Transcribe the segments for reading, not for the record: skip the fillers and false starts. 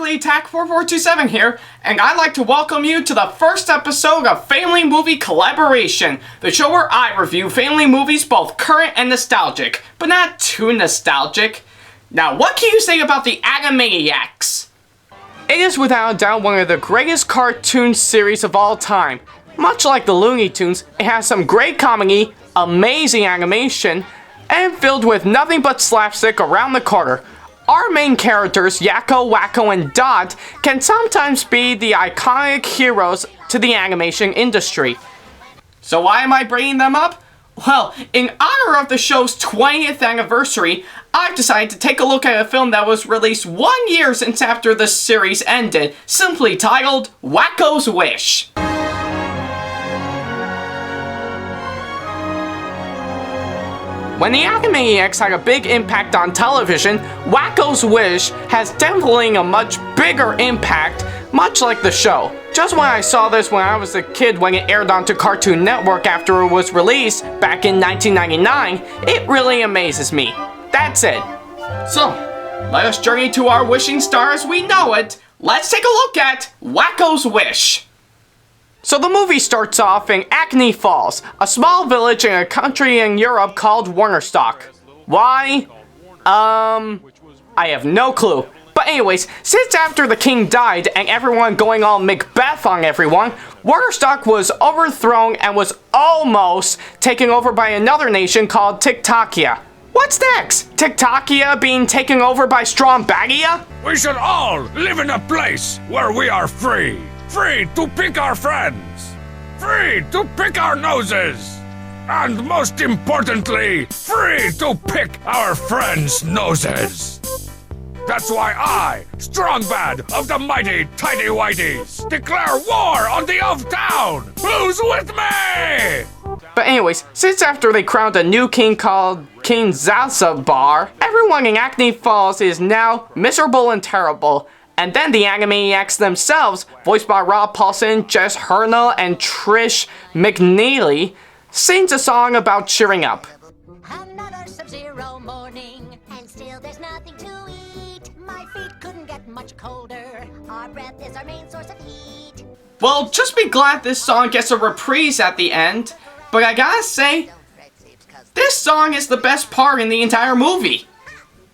Weekly Attack 4427 here, and I'd like to welcome you to the first episode of Family Movie Collaboration, the show where I review family movies both current and nostalgic, but not too nostalgic. Now, what can you say about the Animaniacs? It is without a doubt one of the greatest cartoon series of all time. Much like the Looney Tunes, it has some great comedy, amazing animation, and filled with nothing but slapstick around the corner. Our main characters, Yakko, Wakko, and Dot, can sometimes be the iconic heroes to the animation industry. So why am I bringing them up? Well, in honor of the show's 20th anniversary, I've decided to take a look at a film that was released 1 year since after the series ended, simply titled Wakko's Wish. When the Animaniacs had a big impact on television, Wakko's Wish has definitely a much bigger impact, much like the show. Just when I saw this when I was a kid when it aired onto Cartoon Network after it was released back in 1999, it really amazes me. That's it. So, let us journey to our wishing star as we know it. Let's take a look at Wakko's Wish. So the movie starts off in Acne Falls, a small village in a country in Europe called Warnerstock. Why? I have no clue. But anyways, since after the king died and everyone going all Macbeth on everyone, Warnerstock was overthrown and was almost taken over by another nation called Tiktakia. What's next? Tiktakia being taken over by Strombagia? We should all live in a place where we are free. Free to pick our friends, free to pick our noses, and most importantly, free to pick our friends' noses. That's why I, Strongbad of the mighty Tidy Whities, declare war on the Elf Town! Who's with me? But anyways, since after they crowned a new king called King Zalzabar, everyone in Acne Falls is now miserable and terrible. And then the Animaniacs themselves, voiced by Rob Paulsen, Jess Hurnell, and Trish McNeely, sings a song about cheering up. Another sub-zero morning, and still there's nothing to eat. My feet couldn't get much colder. Our breath is our main source of heat. Well, just be glad this song gets a reprise at the end, but I gotta say, this song is the best part in the entire movie.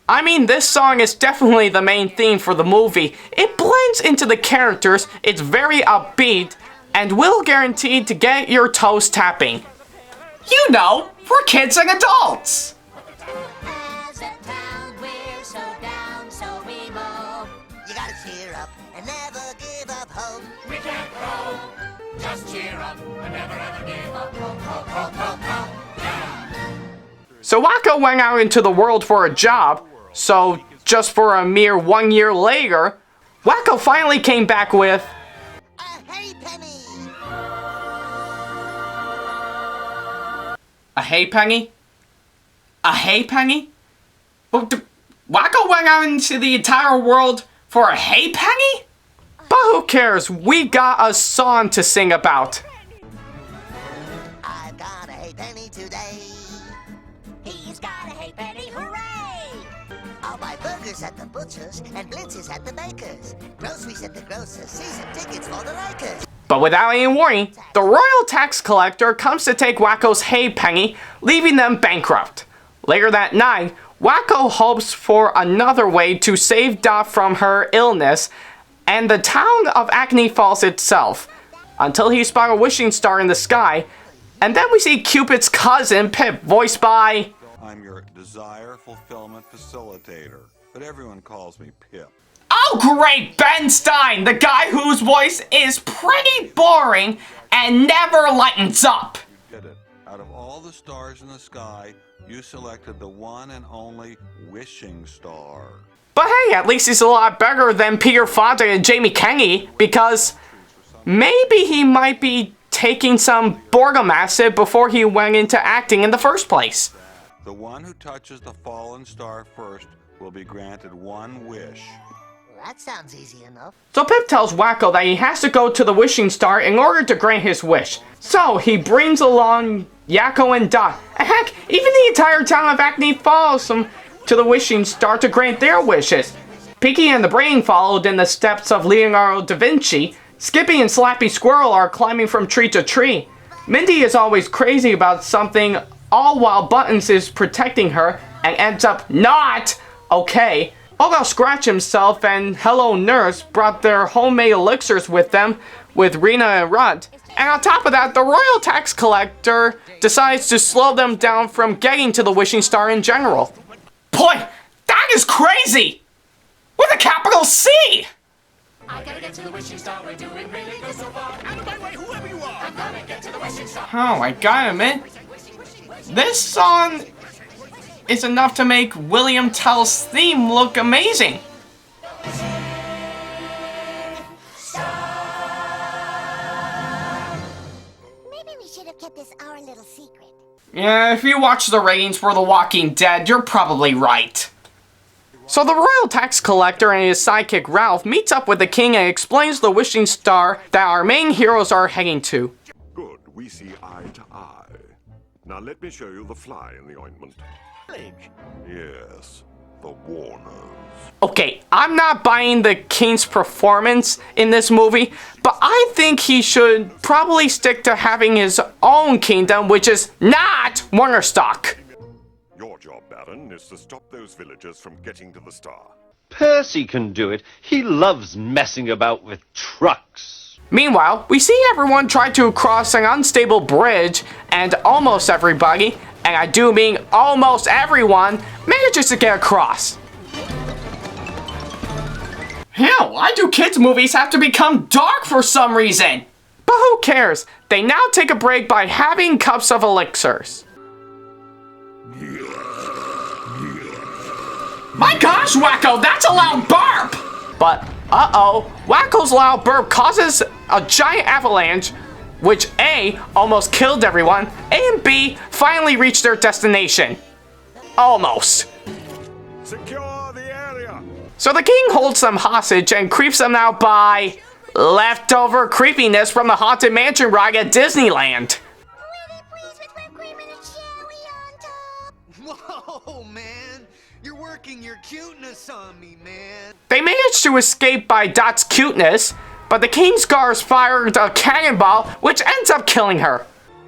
I mean, this song is definitely the main theme for the movie. It blends into the characters, it's very upbeat, and will guarantee to get your toes tapping. You know, for kids and adults! As a town, we're so down, so we mow. You gotta cheer up and never give up hope. We can't grow, just cheer up and never ever give up. Ho, ho, ho, ho, ho. Yeah. So Wakko went out into the world for a job. So, just for a mere 1 year later, Wakko finally came back with A hay penny! a hay penny? A hay penny? Wakko went out into the entire world for a hay penny? But who cares? We got a song to sing about. I've got a hay penny today. He's got a hay penny, hooray! I'll buy burgers at the butcher's and blitzes at the baker's. Groceries at the grocer's, season tickets for the Lakers. But without any warning, the royal tax collector comes to take Wakko's hay penny, leaving them bankrupt. Later that night, Wakko hopes for another way to save Dot from her illness and the town of Acne Falls itself, until he spots a wishing star in the sky, and then we see Cupid's cousin, Pip, voiced by... I'm your desire fulfillment facilitator, but everyone calls me Pip. Oh great, Ben Stein, the guy whose voice is pretty boring and never lightens up. You did it. Out of all the stars in the sky, you selected the one and only wishing star. But hey, at least he's a lot better than Peter Fonda and Jamie Kennedy, because maybe he might be taking some boredom acid before he went into acting in the first place. The one who touches the fallen star first will be granted one wish. That sounds easy enough. So Pip tells Wakko that he has to go to the wishing star in order to grant his wish. So he brings along Yakko and Dot, and heck, even the entire town of Acne Falls to the wishing star to grant their wishes. Pinky and the Brain followed in the steps of Leonardo da Vinci. Skippy and Slappy Squirrel are climbing from tree to tree. Mindy is always crazy about something, all while Buttons is protecting her and ends up not okay. Although Scratch himself and Hello Nurse brought their homemade elixirs with them, with Rena and Runt. And on top of that, the Royal Tax Collector decides to slow them down from getting to the Wishing Star in general. Boy, that is crazy! With a capital C! I gotta get to the wishing star, we're doing really good so far. Out of my way, whoever you are! I'm gonna get to the wishing star. Oh my god, man. This song is enough to make William Tell's theme look amazing. Maybe we should have kept this our little secret. Yeah, if you watch the ratings for The Walking Dead, you're probably right. So the Royal Tax Collector and his sidekick Ralph meets up with the king and explains the wishing star that our main heroes are heading to. Good, we see eye to eye. Now let me show you the fly in the ointment. Yes, the Warners. Okay, I'm not buying the king's performance in this movie, but I think he should probably stick to having his own kingdom, which is not Warnerstock. Your job, Baron, is to stop those villagers from getting to the star. Percy can do it. He loves messing about with trucks. Meanwhile, we see everyone try to cross an unstable bridge, and almost everybody, and I do mean almost everyone, manages to get across. Hell, why do kids' movies have to become dark for some reason? But who cares? They now take a break by having cups of elixirs. My gosh, Wakko, that's a loud burp! But, uh-oh, Wacko's loud burp causes a giant avalanche, which A, almost killed everyone, and B, finally reached their destination. Almost. Secure the area! So the king holds them hostage and creeps them out by leftover creepiness from the Haunted Mansion ride at Disneyland. Pretty please with whipped cream and a cherry on top. Whoa, man! You're working your cuteness on me, man. They manage to escape by Dot's cuteness, but the king's guards fired a cannonball, which ends up killing her.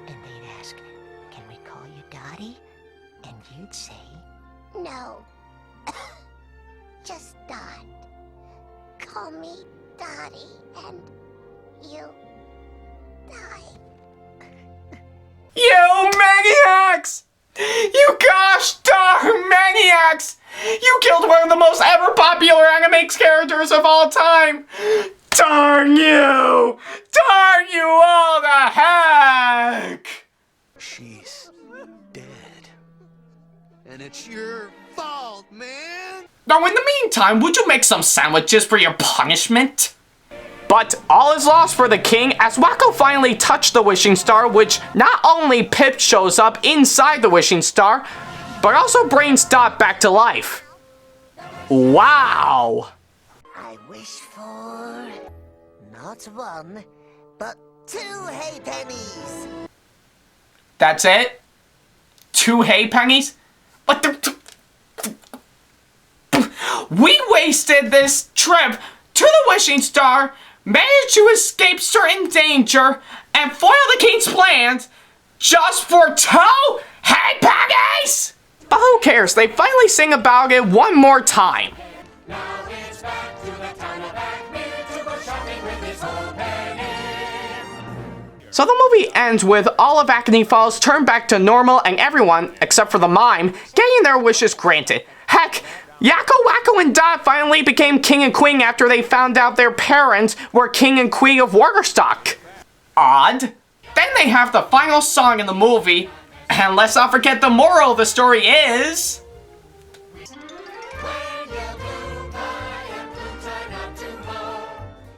And they'd ask, can we call you Dottie? And you'd say, no. Just Dot. Call me Dottie, and you die. You maniacs! You gosh darn maniacs! You killed one of the most ever popular anime characters of all time! Darn you! Darn you all to heck! She's dead. And it's your fault, man! Now in the meantime, would you make some sandwiches for your punishment? But all is lost for the king as Wakko finally touched the wishing star, which not only Pip shows up inside the wishing star, but also brings Dot back to life. Wow! I wish for not one, but 2 hay pennies. That's it? 2 hay pennies? What the... We wasted this trip to the wishing star, managed to escape certain danger, and foil the king's plans just for 2 hay pennies? But who cares? They finally sing about it one more time. Now it's back to the town of Acme to go shopping with his old penny. So the movie ends with all of Acne Falls turned back to normal and everyone, except for the mime, getting their wishes granted. Heck, Yakko, Wakko, and Dot finally became king and queen after they found out their parents were king and queen of Waterstock. Odd. Then they have the final song in the movie, and let's not forget the moral of the story is... When you're blue, cry and blue, try not to moan.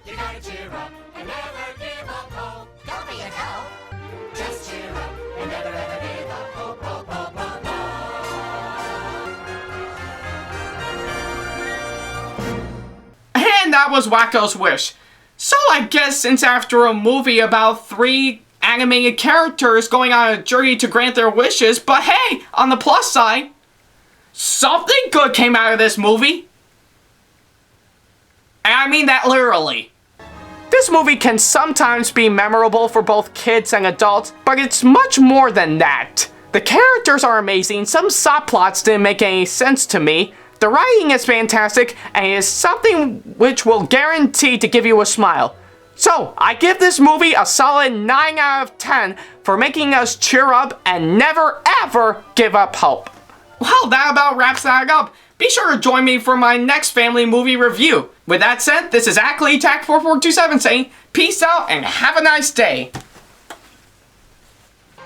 You gotta cheer up and never give up hope. Don't be a dope. Just cheer up and never ever give up hope, hope, hope, hope, hope. And that was Wakko's wish. So I guess since after a movie about 3 animated characters going on a journey to grant their wishes, but hey, on the plus side, something good came out of this movie. And I mean that literally. This movie can sometimes be memorable for both kids and adults, but it's much more than that. The characters are amazing, some subplots didn't make any sense to me, the writing is fantastic, and it is something which will guarantee to give you a smile. So, I give this movie a solid 9 out of 10 for making us cheer up and never ever give up hope. Well, that about wraps that up. Be sure to join me for my next family movie review. With that said, this is Ackley Tac4427 saying peace out and have a nice day.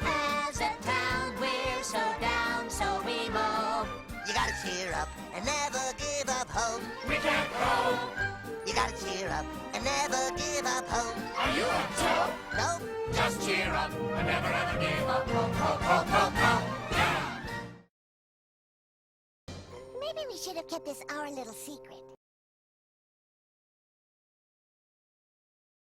As a town, we're so down, so remote. You gotta cheer up and never give up hope. We can't grow. You gotta cheer up and never give up hope. Are you a joke? Nope. Just cheer up and never ever give up. Hope, hope, hope, hope, hope. Yeah. Maybe we should have kept this our little secret.